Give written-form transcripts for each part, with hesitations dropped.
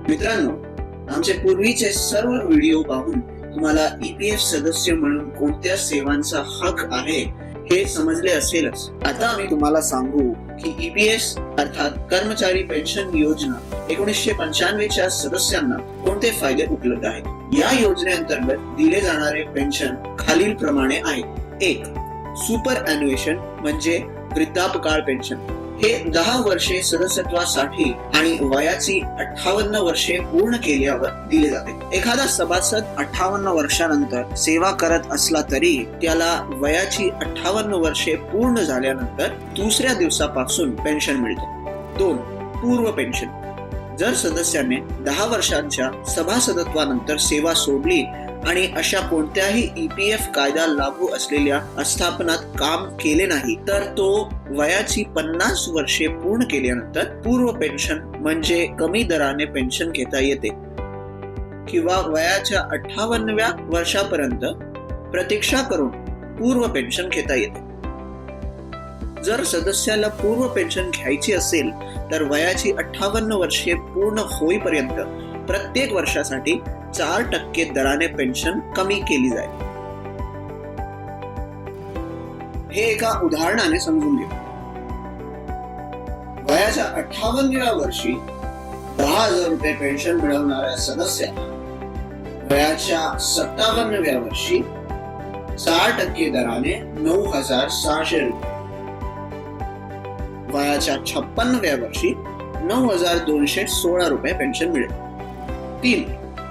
मित्रांनो, आमचे पूर्वीचे सर्व व्हिडिओ पाहून तुम्हाला ईपीएफ सदस्य म्हणून कोणत्या सेवांचा हक आहे हे समजले असेलच. आता आम्ही तुम्हाला सांगू की ईपीएस अर्थात कर्मचारी पेन्शन योजना 1995च्या सदस्यांना कोणते फायदे उपलब्ध आहेत. या योजनेअंतर्गत दिले जाणारे पेन्शन खालील प्रमाणे आहे. 1. सुपर ॲन्युएशन म्हणजे वृद्धापकाळ पेन्शन. हे 10 वर्षे सदस्यत्वासाठी आणि वयाची 58 वर्षे पूर्ण केल्यावर दिले जाते. एखादा सभासद 58 वर्षानंतर सेवा करत असला तरी त्याला वयाची 58 वर्षे पूर्ण झाल्यानंतर दुसऱ्या दिवसापासून पेन्शन मिळते. 2. पूर्व पेन्शन. जर सदस्याने 10 वर्षांच्या सभासदत्वानंतर सेवा सोडली आणि अशा कोणत्याही ईपीएफ कायदा लागू असलेल्या आस्थापनात काम केले नाही तर तो वयाची 50 वर्षे पूर्ण केल्यानंतर पूर्व पेन्शन म्हणजे कमी दराने पेन्शन घेता येते किंवा वयाच्या 58व्या वर्षापर्यंत प्रतीक्षा करून पूर्व पेन्शन घेता येते. जर सदस्याला पूर्व पेन्शन घ्यायची असेल तर वयाची 58 वर्षे पूर्ण होईपर्यंत प्रत्येक वर्षासाठी 4% दराने पेन्शन कमी केली जाईल. हे एका उदाहरणाने समजून घेऊ. वयाच्या 58व्या वर्षी 10,000 रुपये पेन्शन मिळवणाऱ्या सदस्याला वयाच्या 57व्या वर्षी 4% दराने 9,600 रुपये, वयाच्या 56व्या वर्षी 9,216 रुपये पेन्शन मिळेल. 3.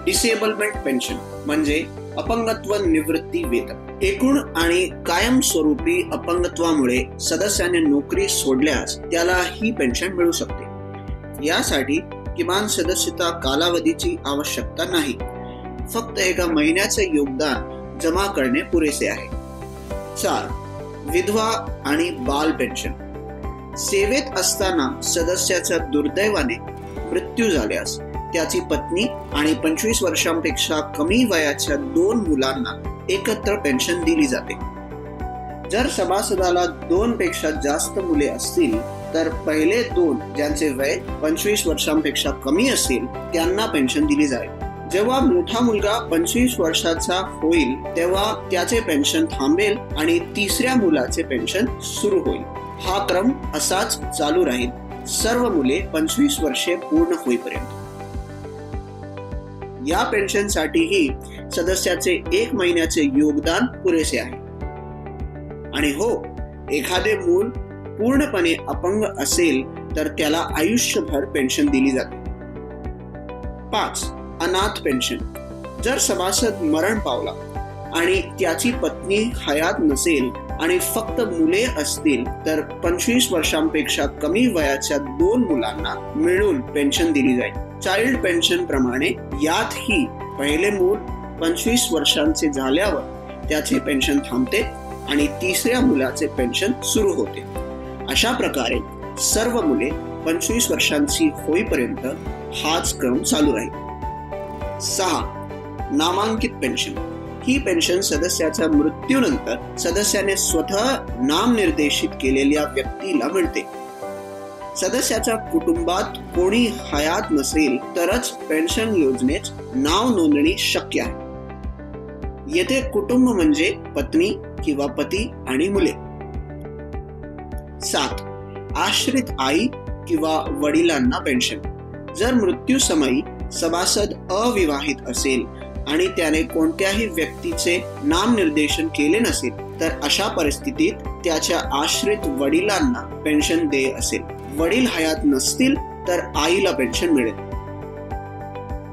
डिसेबलमेंट पेन्शन म्हणजे अपंगत्व निवृत्ती वेतन. एकूण आणि कायमस्वरूपी अपंगत्वामुळे सदस्याने नोकरी सोडल्यास त्याला ही पेन्शन मिळू शकते. यासाठी किमान सदस्यता कालावधीची आवश्यकता नाही, फक्त एका महिन्याचे योगदान जमा करणे पुरेसे आहे. 4. विधवा आणि बाल पेन्शन. सेवेत असताना सदस्याचा दुर्दैवाने मृत्यू झाल्यास त्याची पत्नी आणि 25 वर्षांपेक्षा कमी वयाच्या 2 मुलांना एकत्र पेन्शन दिली जाते. जर सभासदाला 2 पेक्षा जास्त मुले असतील तर पहिले 2 ज्यांचे वय 25 वर्षांपेक्षा कमी असेल त्यांना पेन्शन दिली जाईल. जेव्हा मोठा मुलगा 25 वर्षाचा होईल तेव्हा त्याचे पेन्शन थांबेल आणि तिसऱ्या मुलाचे पेन्शन सुरू होईल. हा क्रम असाच चालू राहील सर्व मुले 25 वर्षे पूर्ण होईपर्यंत. या पेन्शनसाठीही सदस्याचे 1 महिन्याचे योगदान पुरेसे आहे. आणि हो, एखादे मूल पूर्णपणे अपंग असेल तर त्याला आयुष्यभर पेन्शन दिली जाते. 5. अनाथ पेन्शन. जर सभासद मरण पावला आणि त्याची पत्नी हयात नसेल आणि फक्त मुले असतील तर 25 वर्षांपेक्षा कमी वयाच्या 2 मुलांना मिळून पेन्शन दिली जाईल. चाइल्ड पेन्शन प्रमाणे यातही पहिले मूल 25 वर्षांचे झाल्यावर त्याचे पेन्शन थांबते आणि तिसऱ्या मुलाचे पेन्शन सुरू होते. अशा प्रकारे सर्व मुले 25 वर्षांची होईपर्यंत हाच क्रम चालू राहील. 6. नामांकित पेन्शन. ही पेन्शन सदस्याच्या मृत्यूनंतर सदस्याने स्वतः नामनिर्देशित केलेल्या व्यक्तीला मिळते. सदस्याच्या कुटुंबात कोणी हयात नसेल तरच पेन्शन योजनेत नाव नोंदणी शक्य आहे. येथे कुटुंब म्हणजे पत्नी किंवा पती आणि मुले. 7. आश्रित आई किंवा वडिलांना पेन्शन. जर मृत्यू समयी सभासद अविवाहित असेल आणि त्याने कोणत्याही व्यक्तीचे नामनिर्देशन केले नसेल तर अशा परिस्थितीत त्याच्या आश्रित वडिलांना पेन्शन देय असेल. वडील हयात नसतील तर आईला पेन्शन मिळेल.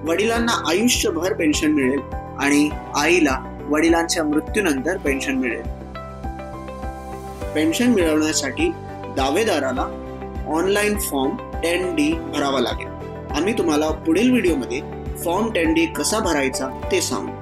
वडिलांना आयुष्यभर पेन्शन मिळेल आणि आईला वडिलांच्या मृत्यूनंतर पेन्शन मिळेल. पेन्शन मिळवण्यासाठी दावेदाराला ऑनलाईन फॉर्म 10D भरावा लागेल. आम्ही तुम्हाला पुढील व्हिडिओमध्ये फॉर्म 10D कसा भरायचा ते सांगू.